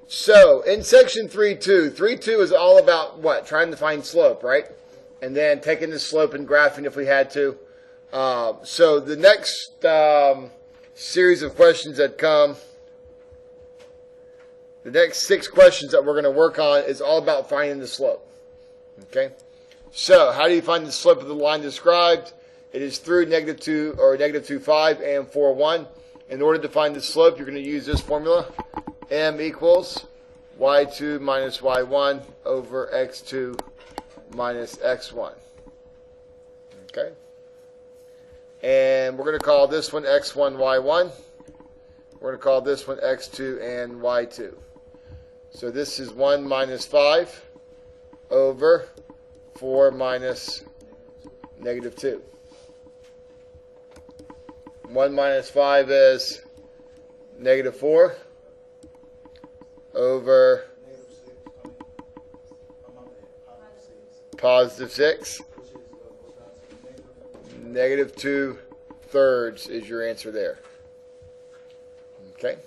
So, in section 3.2, 3.2 is all about what? Trying to find slope, right? And then taking the slope and graphing if we had to. So, the next series of questions that come, the next 6 questions that we're going to work on is all about finding the slope. Okay? So, how do you find the slope of the line described? It is through -2 or -2, 5 and 4, 1. In order to find the slope, you're going to use this formula. M equals y2 minus y1 over x2 minus x1. Okay? And we're going to call this one x1, y1. We're going to call this one x2 and y2. So this is 1 minus 5 over 4 minus -2. 1 minus 5 is -4 over +6. -2/3 is your answer there. Okay?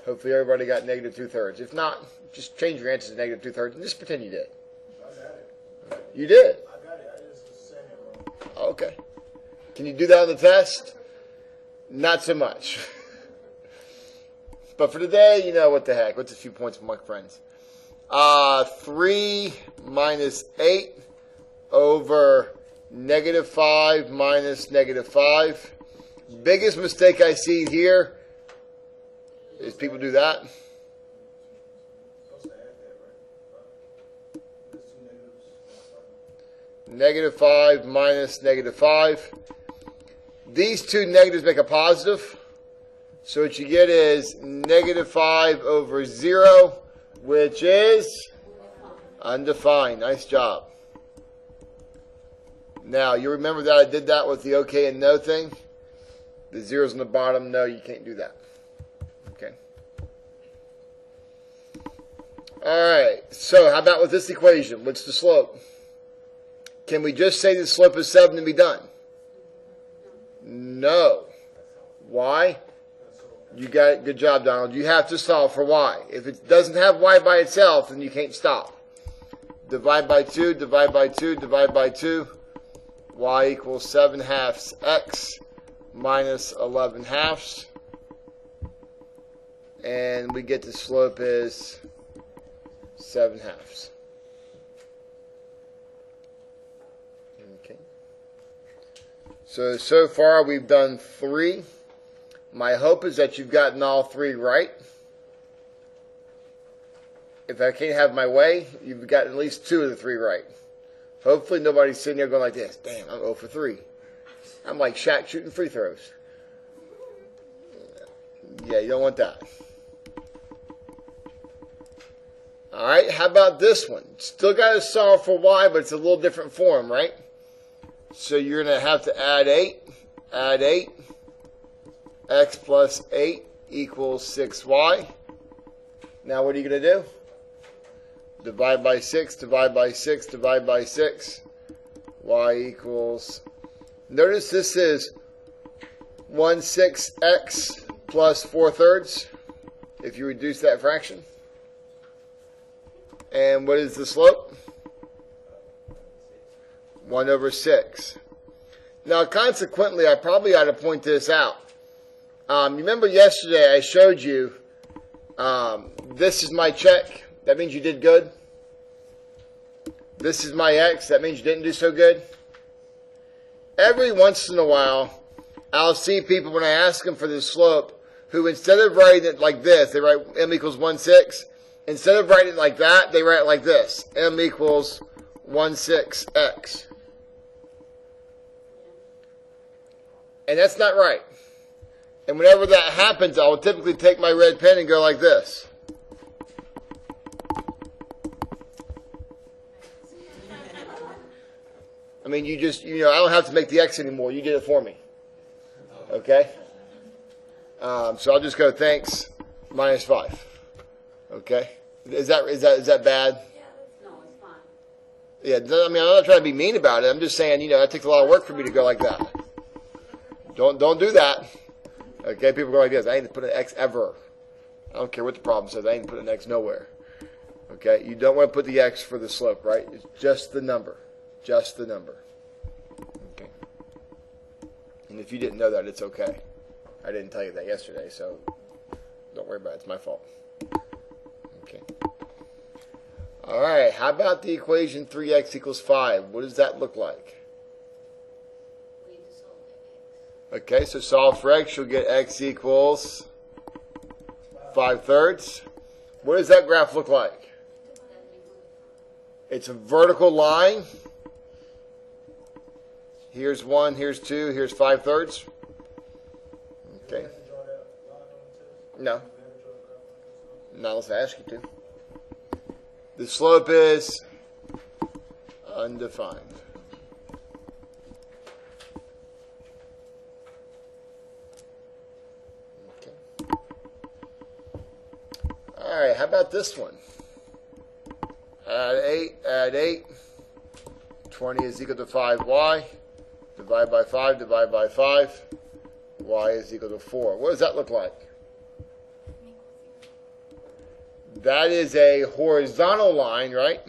Hopefully everybody got -2/3. If not, just change your answer to -2/3 and just pretend you did. I got it. You did? I got it. I just said it wrong. Okay. Can you do that on the test? Not so much. But for today, you know what the heck. What's a few points for my friends? 3 minus 8 over -5 minus -5. Biggest mistake I see here is people do that. -5 minus -5. These two negatives make a positive. So what you get is -5 over 0, which is undefined. Nice job. Now, you remember that I did that with the okay and no thing? The zeros on the bottom, no, you can't do that. Okay. Alright, so how about with this equation? What's the slope? Can we just say the slope is 7 and be done? No. Why? You got it. Good job, Donald. You have to solve for y. If it doesn't have y by itself, then you can't stop. Divide by 2, divide by 2, divide by 2. Y equals 7/2 x minus 11/2. And we get the slope is 7/2. Okay. So far we've done 3. My hope is that you've gotten all 3 right. If I can't have my way, you've got at least 2 of the 3 right. Hopefully nobody's sitting there going like this. Damn, I'm 0 for 3. I'm like Shaq shooting free throws. Yeah, you don't want that. Alright, how about this one? Still got to solve for y, but it's a little different form, right? So you're going to have to add 8. Add 8. X plus 8 equals 6y. Now what are you going to do? Divide by 6, divide by 6, divide by 6. Y equals... Notice this is 1/6x plus 4/3 if you reduce that fraction. And what is the slope? 1/6. Now consequently, I probably ought to point this out. Remember yesterday I showed you this is my check. That means you did good. This is my X. That means you didn't do so good. Every once in a while, I'll see people when I ask them for the slope who instead of writing it like this, they write M equals 1/6. Instead of writing it like that, they write it like this. M equals 1/6x. And that's not right. And whenever that happens, I will typically take my red pen and go like this. I mean, I don't have to make the X anymore. You did it for me. Okay? So I'll just go thanks minus 5. Okay? Is that bad? Yeah, no, it's fine. Yeah, I mean, I'm not trying to be mean about it. I'm just saying, it takes a lot of work for me to go like that. Don't do that. Okay, people go like this. I ain't to put an X ever. I don't care what the problem says. I ain't putting an x nowhere. Okay, you don't want to put the x for the slope, right? It's just the number. Just the number. Okay. And if you didn't know that, it's okay. I didn't tell you that yesterday, so don't worry about it. It's my fault. Okay. All right, how about the equation 3x equals 5? What does that look like? Okay, so solve for x, you'll get x equals 5/3. What does that graph look like? It's a vertical line. Here's 1, here's 2, here's 5/3. Okay. No. Not unless I ask you to. The slope is undefined. Okay. All right, how about this one? Add 8. 20 is equal to 5y. Divide by 5, divide by 5. Y is equal to 4. What does that look like? That is a horizontal line, right?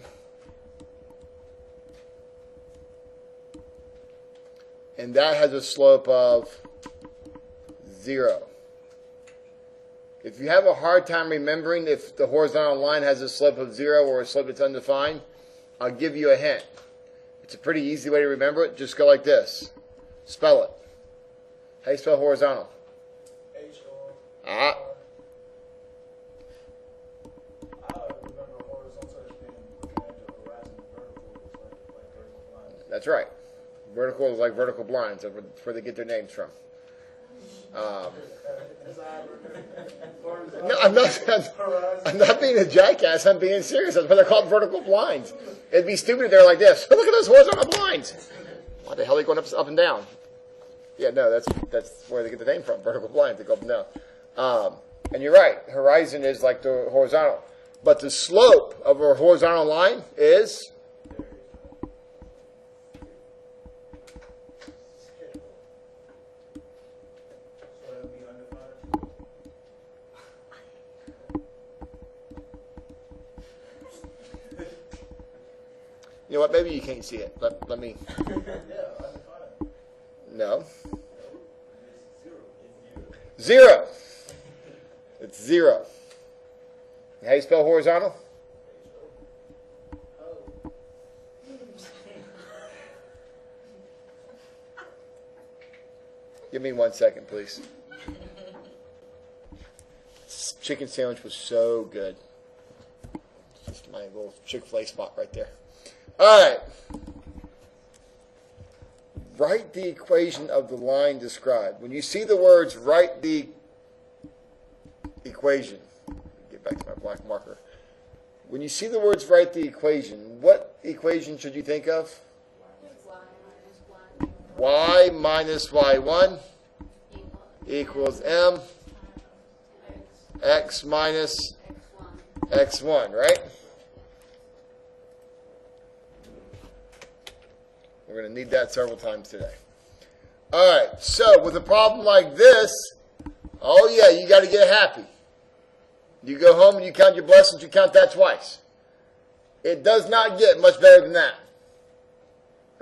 And that has a slope of 0. If you have a hard time remembering if the horizontal line has a slope of 0 or a slope that's undefined, I'll give you a hint. It's a pretty easy way to remember it. Just go like this. Spell it. How do you spell horizontal? H-O. Ah. I remember horizontal as being looking at the horizon. Vertical is like vertical lines. That's right. Vertical is like vertical blinds. That's where they get their names from. No, I'm not being a jackass. I'm being serious. That's why they're called vertical blinds. It'd be stupid if they're like this. Look at those horizontal blinds. Why the hell are they going up and down? Yeah, no, that's where they get the name from. Vertical blinds. They go up and down. And you're right. Horizon is like the horizontal. But the slope of a horizontal line is... You know what? Maybe you can't see it. Let me... No. 0. It's 0. How do you spell horizontal? Give me 1 second, please. This chicken sandwich was so good. It's just my little Chick-fil-A spot right there. All right. Write the equation of the line described. When you see the words, write the equation. Get back to my black marker. When you see the words, write the equation, what equation should you think of? Y minus y1 equals m x minus x1, right? We're going to need that several times today. All right, so with a problem like this, oh yeah, you got to get happy. You go home and you count your blessings, you count that twice. It does not get much better than that.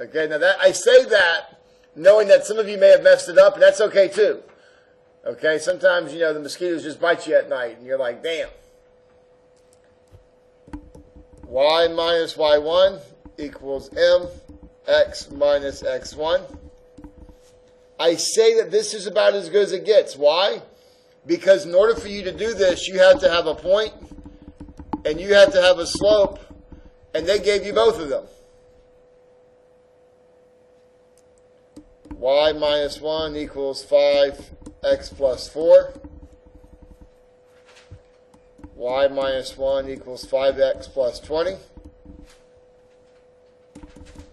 Okay, now that I say that knowing that some of you may have messed it up, and that's okay too. Okay, sometimes, the mosquitoes just bite you at night, and you're like, damn. Y minus y1 equals m x minus x1. I say that this is about as good as it gets. Why? Because in order for you to do this, you have to have a point, and you have to have a slope, and they gave you both of them. Y minus 1 equals 5x plus 4. Y minus 1 equals 5x plus 20.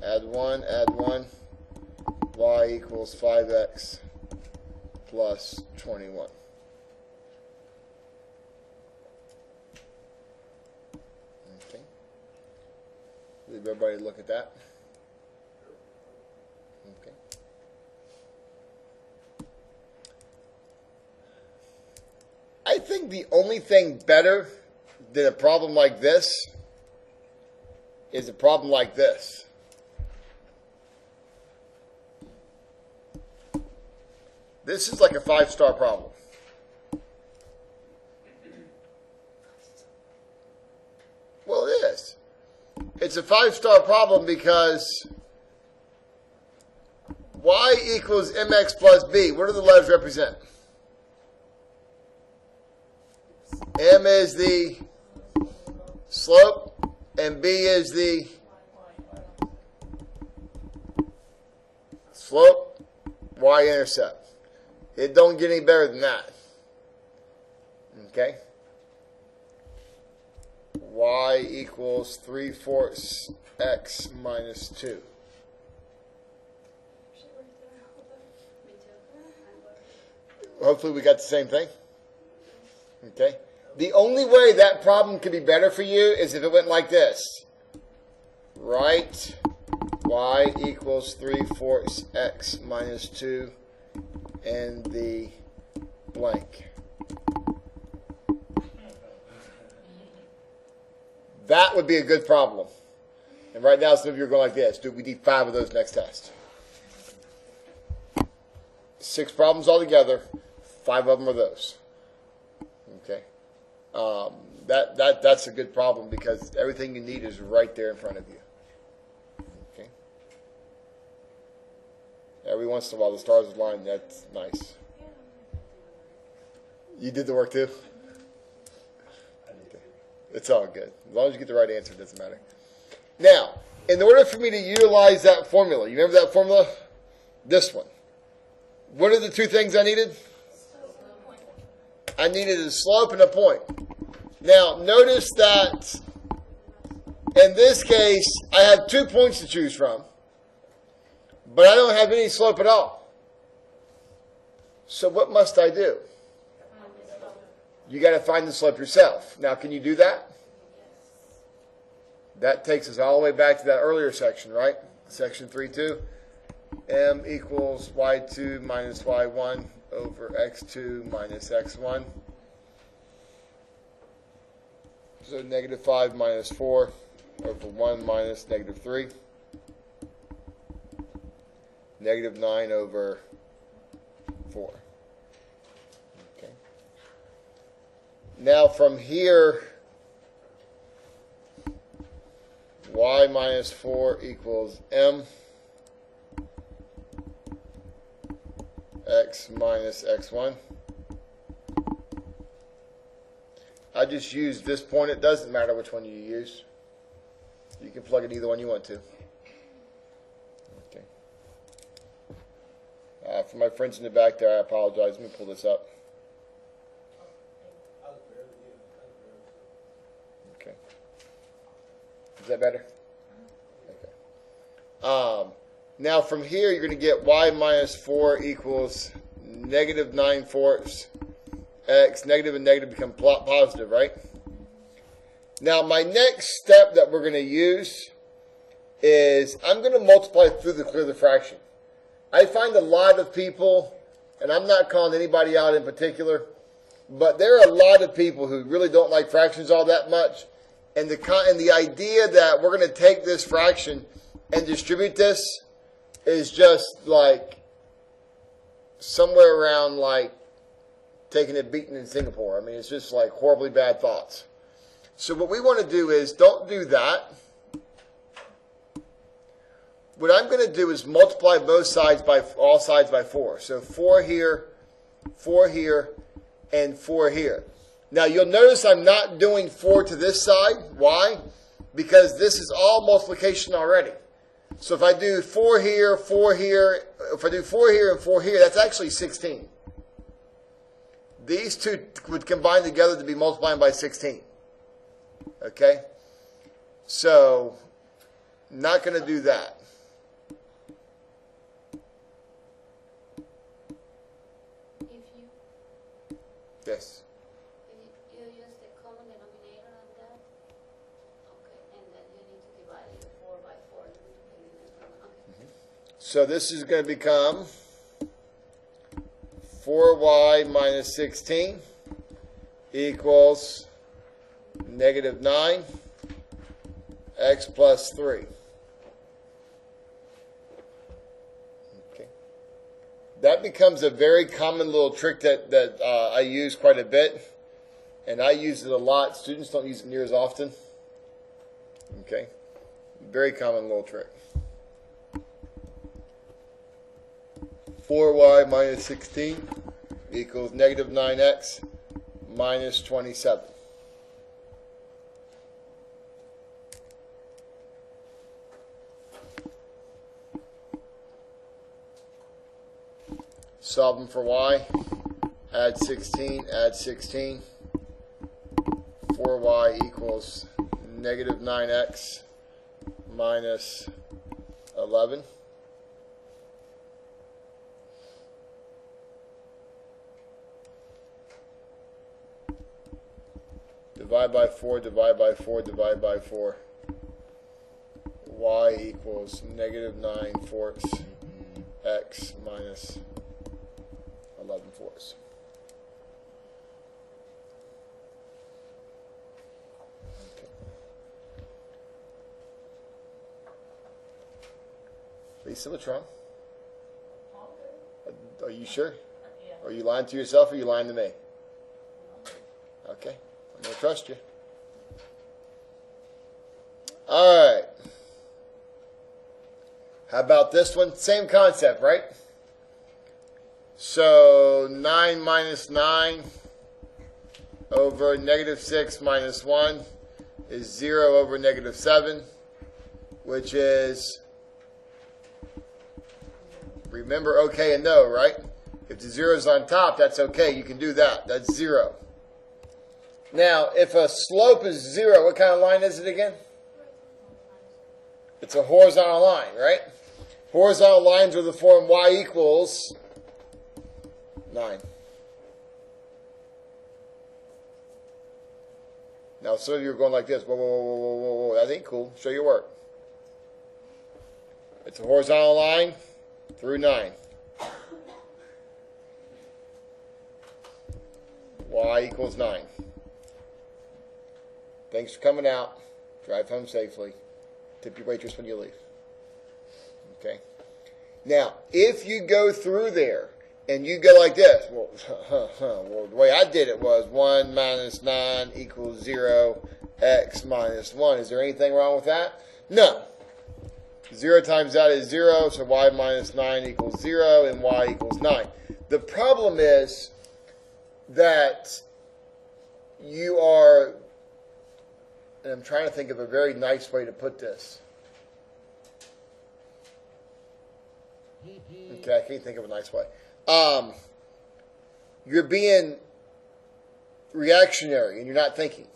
Add 1, add 1. Y equals 5x plus 21. Okay. Leave everybody look at that. Okay. I think the only thing better than a problem like this is a problem like this. This is like a 5-star problem. Well, it is. It's a 5-star problem because y equals mx plus b. What do the letters represent? M is the slope, and b is the slope, y-intercept. It don't get any better than that. Okay? Y equals 3/4 x minus 2. Hopefully we got the same thing. Okay? The only way that problem could be better for you is if it went like this. Write y equals 3/4 x minus 2 and the blank. That would be a good problem. And right now some of you are going like this. We need 5 of those next test. 6 problems altogether. 5 of them are those. Okay. That's a good problem because everything you need is right there in front of you. Okay. Every once in a while the stars align. That's nice. You did the work too? Okay. It's all good. As long as you get the right answer, it doesn't matter. Now, in order for me to utilize that formula, you remember that formula? This one. What are the 2 things I needed? I needed a slope and a point. Now, notice that in this case, I have 2 points to choose from, but I don't have any slope at all. So what must I do? You got to find the slope yourself. Now, can you do that? That takes us all the way back to that earlier section, right? Section 3.2. M equals y2 minus y1 over x2 minus x1. So negative 5 minus 4 over 1 minus negative 3. Negative 9 over 4. Okay. Now from here, y minus 4 equals m x minus x1. I just use this point. It doesn't matter which one you use. You can plug in either one you want to. Okay. For my friends in the back there, I apologize. Let me pull this up. Okay. Is that better? Okay. Now from here, you're going to get y minus 4 equals negative 9/4 x. Negative and negative become positive, right? Now my next step that we're going to use is I'm going to multiply through to clear the fraction. I find a lot of people, and I'm not calling anybody out in particular, but there are a lot of people who really don't like fractions all that much. And the idea that we're going to take this fraction and distribute this is just like somewhere around like taking a beating in Singapore. I mean, it's just like horribly bad thoughts. So what we want to do is don't do that. What I'm going to do is multiply both sides by all sides by 4. So 4 here, and 4 here. Now you'll notice I'm not doing 4 to this side. Why? Because this is all multiplication already. So if I do 4 here, 4 here, if I do 4 here and 4 here, that's actually 16. These two would combine together to be multiplying by 16. Okay? So, not going to do that. If you, Yes. if you use the common denominator on that, okay, and then you need to divide it 4 by 4. Okay. So this is going to become 4y minus 16 equals negative 9 x plus 3. Okay. That becomes a very common little trick that I use quite a bit, and I use it a lot. Students don't use it near as often. Okay. Very common little trick. 4y minus 16 equals negative 9x minus 27. Solving for y, add 16, add 16. 4y equals negative 9x minus 11. Divide by 4, divide by 4, divide by 4. Y equals negative 9 fourths x minus 11 fourths. Okay. Lisa, what's wrong? Are you sure? Yeah. Are you lying to yourself or are you lying to me? Okay. I'm going to trust you. All right. How about this one? Same concept, right? So 9 minus 9 over negative 6 minus 1 is 0 over negative 7, which is, remember, okay and no, right? If the 0 is on top, that's okay. You can do that. That's 0. Now, if a slope is 0, what kind of line is it again? It's a horizontal line, right? Horizontal lines are the form y equals 9. Now, some of you are going like this. Whoa, whoa, whoa, whoa, whoa, whoa. That ain't cool. Show your work. It's a horizontal line through 9. Y equals 9. Thanks for coming out. Drive home safely. Tip your waitress when you leave. Okay? Now, if you go through there and you go like this, well, the way I did it was 1 minus 9 equals 0, x minus 1. Is there anything wrong with that? No. 0 times that is 0, so y minus 9 equals 0, and y equals 9. The problem is that you are, and I'm trying to think of a very nice way to put this. Okay, I can't think of a nice way. You're being reactionary and you're not thinking.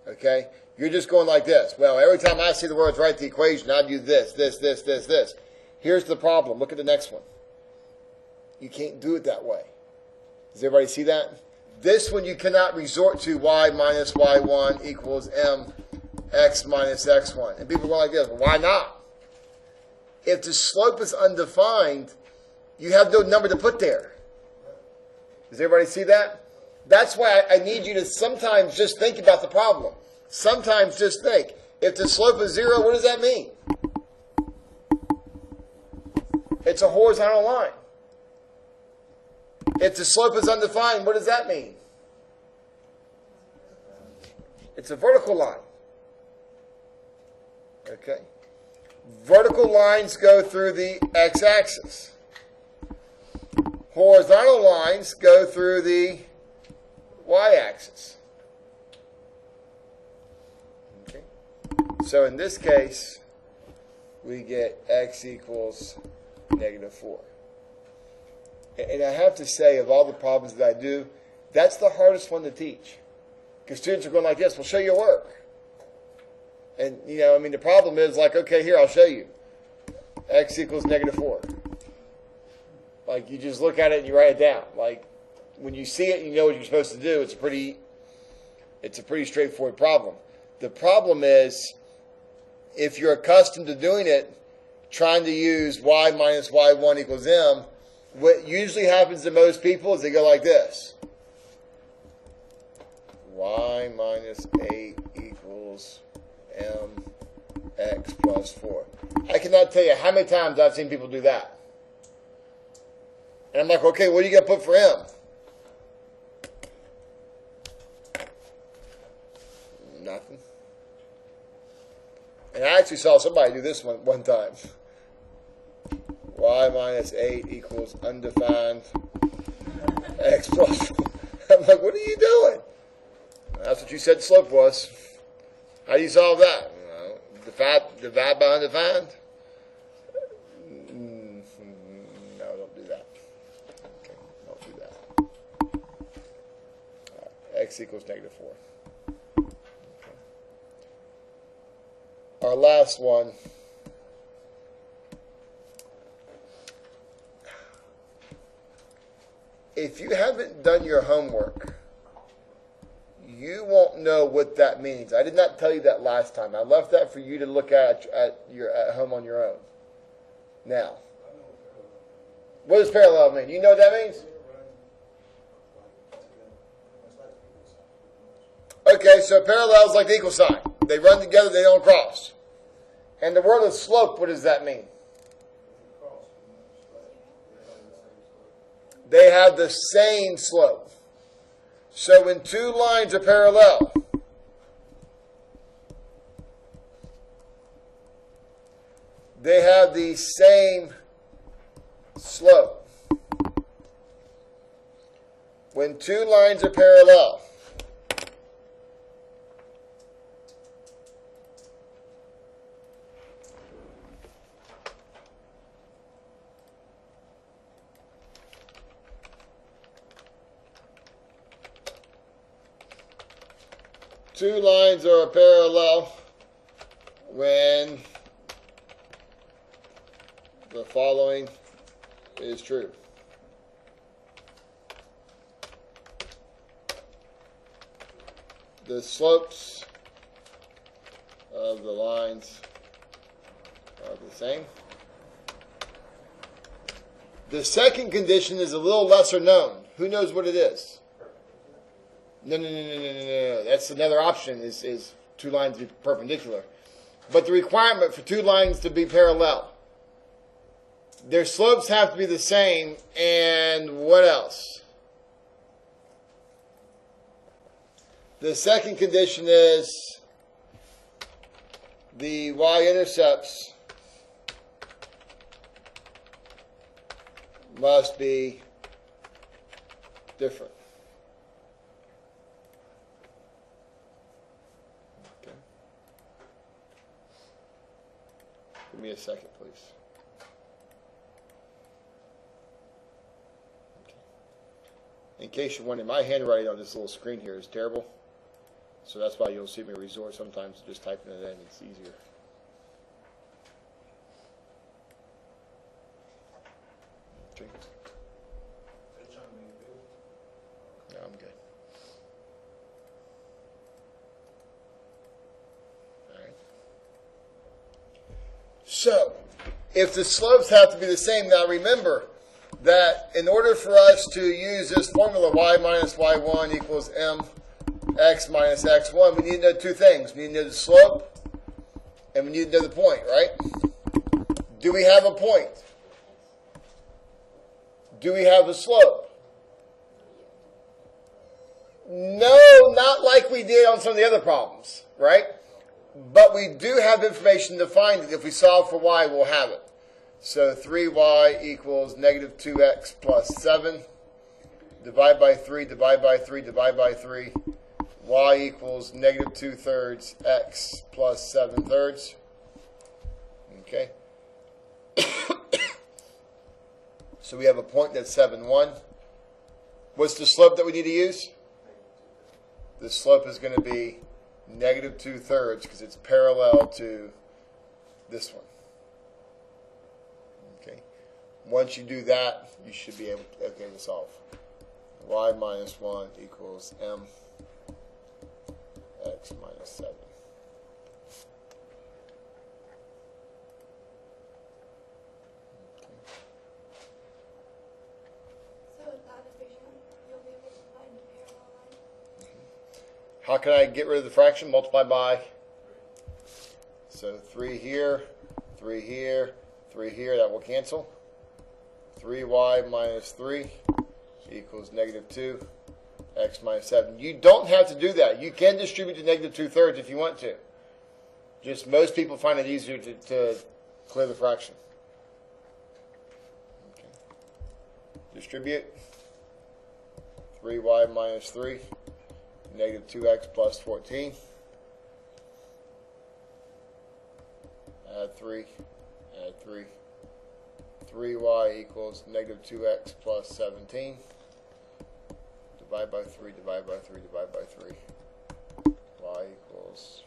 Okay? You're just going like this. Well, every time I see the words write the equation, I do this, this, this, this, this. Here's the problem. Look at the next one. You can't do it that way. Does everybody see that? This one you cannot resort to y minus y1 equals mx minus x1. And people go like this. Well, why not? If the slope is undefined, you have no number to put there. Does everybody see that? That's why I need you to sometimes just think about the problem. Sometimes just think. If the slope is 0, what does that mean? It's a horizontal line. If the slope is undefined, what does that mean? It's a vertical line. Okay? Vertical lines go through the x-axis. Horizontal lines go through the y-axis. Okay? So in this case, we get x equals negative 4. And I have to say, of all the problems that I do, that's the hardest one to teach. Because students are going like this, well, show your work. And, the problem is like, okay, here, I'll show you. X equals negative 4. Like, you just look at it and you write it down. Like, when you see it and you know what you're supposed to do, it's a pretty straightforward problem. The problem is, if you're accustomed to doing it, trying to use y minus y1 equals m, what usually happens to most people is they go like this. y minus 8 equals mx plus 4. I cannot tell you how many times I've seen people do that. And I'm like, okay, what are you going to put for m? Nothing. And I actually saw somebody do this one time. Y minus 8 equals undefined x plus 4. I'm like, what are you doing? That's what you said the slope was. How do you solve that? Divide by undefined? No, don't do that. Okay, don't do that. All right, x equals negative 4. Okay. Our last one. If you haven't done your homework, you won't know what that means. I did not tell you that last time. I left that for you to look at home on your own. Now, what does parallel mean? You know what that means? Okay, so parallel is like the equal sign. They run together, they don't cross. And the word of slope, what does that mean? They have the same slope. So when two lines are parallel, they have the same slope. When two lines are parallel, two lines are parallel when the following is true. The slopes of the lines are the same. The second condition is a little lesser known. Who knows what it is? No. That's another option, is two lines to be perpendicular. But the requirement for two lines to be parallel, their slopes have to be the same, and what else? The second condition is the y-intercepts must be different. Okay. Give me a second, please. Okay. In case you're wondering, my handwriting on this little screen here is terrible. So that's why you'll see me resort sometimes to just typing it in. It's easier. Okay. No, I'm good. All right. So, if the slopes have to be the same, now remember that in order for us to use this formula, y minus y1 equals m x minus x1, we need to know two things. We need to know the slope, and we need to know the point, right? Do we have a point? Do we have a slope? No, not like we did on some of the other problems, right? But we do have information to find it. If we solve for y, we'll have it. So 3y equals negative 2x plus 7. Divide by 3, divide by 3, divide by 3. Y equals negative 2/3 x plus 7/3. Okay. So we have a point that's 7, 1. What's the slope that we need to use? The slope is going to be negative 2/3 because it's parallel to this one. Okay. Once you do that, you should be able to solve. Y minus 1 equals m x minus 7. How can I get rid of the fraction? Multiply by. So 3 here, 3 here, 3 here. That will cancel. 3y minus 3 equals negative 2. X minus 7. You don't have to do that. You can distribute to negative 2/3 if you want to. Just most people find it easier to clear the fraction. Okay. Distribute. 3y minus 3. Negative 2x plus 14. Add 3. Add 3. 3y equals negative 2x plus 17. Divide by 3, divide by 3, divide by 3. Y equals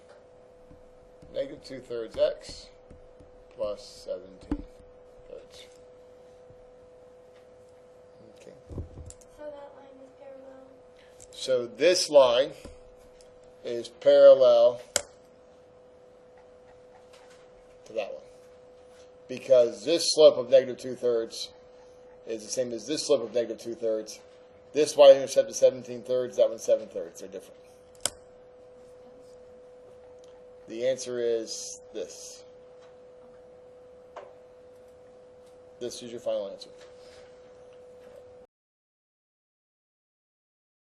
negative 2/3 x plus 17 thirds. Okay. So that line is parallel. So this line is parallel to that one. Because this slope of negative 2/3 is the same as this slope of negative 2/3. This y-intercept is 17/3, that one's 7/3. They're different. The answer is this. This is your final answer.